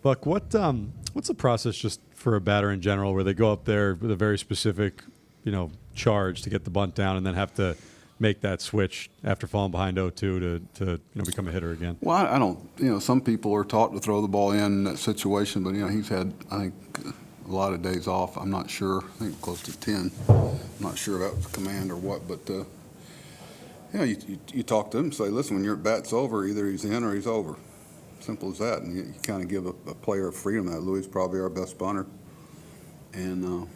Buck, what's the process just for a batter in general, where they go up there with a very specific, charge to get the bunt down, and then have to make that switch after falling behind 0-2 to become a hitter again? Well, I don't. Some people are taught to throw the ball in that situation, but he's had, I think, a lot of days off. I'm not sure. I think close to 10. I'm not sure about the command or what, but you talk to him and say, listen, when your bat's over, either he's in or he's over. Simple as that. And you kind of give a player freedom. That Louis is probably our best bunter, and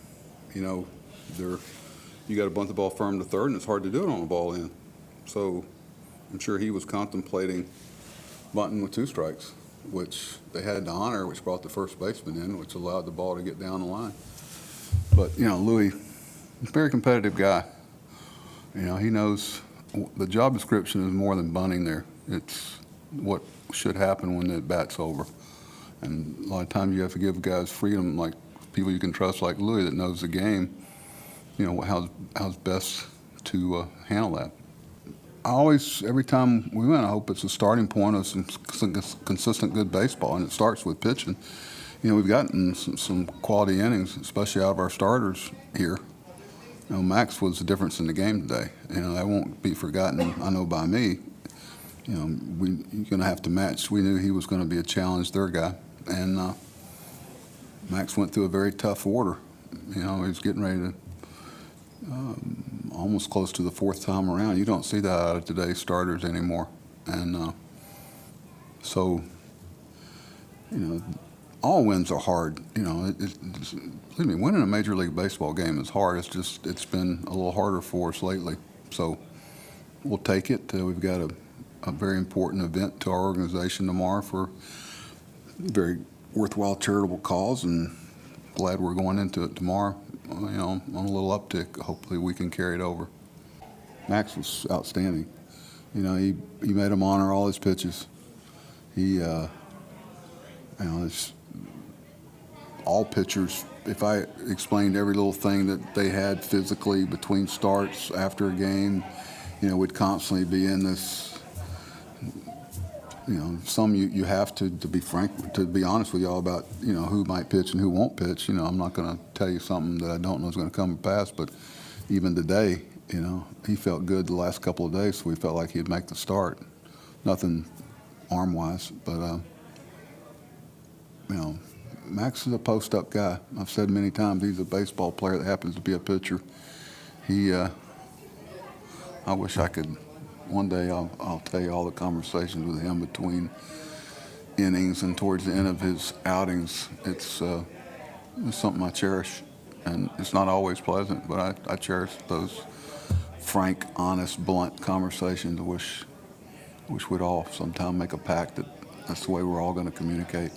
you got to bunt the ball firm to third, and it's hard to do it on the ball in. So I'm sure he was contemplating bunting with 2 strikes, which they had to honor, which brought the first baseman in, which allowed the ball to get down the line. But, Louis, very competitive guy. He knows the job description is more than bunting there. It's what should happen when the bat's over. And a lot of times you have to give guys freedom, like people you can trust like Louis that knows the game, how's best to handle that. I always, every time we win, I hope it's a starting point of some consistent good baseball, and it starts with pitching. We've gotten some quality innings, especially out of our starters here. Max was the difference in the game today. That won't be forgotten, I know, by me. You're going to have to match. We knew he was going to be a challenge, their guy. And Max went through a very tough order. He was getting ready to almost close to the 4th time around. You don't see that out of today's starters anymore. And so, all wins are hard. Believe me, winning a Major League Baseball game is hard. It's been a little harder for us lately. So we'll take it. We've got a very important event to our organization tomorrow for a very worthwhile charitable cause, and glad we're going into it tomorrow, on a little uptick. Hopefully we can carry it over. Max was outstanding. He made him honor all his pitches. It's all pitchers. If I explained every little thing that they had physically between starts after a game, we'd constantly be in this. Some you have to be frank, to be honest with y'all about, who might pitch and who won't pitch. I'm not going to tell you something that I don't know is going to come to pass, but even today, he felt good the last couple of days, so we felt like he'd make the start. Nothing arm-wise, but, Max is a post-up guy. I've said many times he's a baseball player that happens to be a pitcher. I wish I could. One day I'll tell you all the conversations with him between innings and towards the end of his outings. It's something I cherish, and it's not always pleasant, but I cherish those frank, honest, blunt conversations. I wish we'd all sometime make a pact that that's the way we're all going to communicate.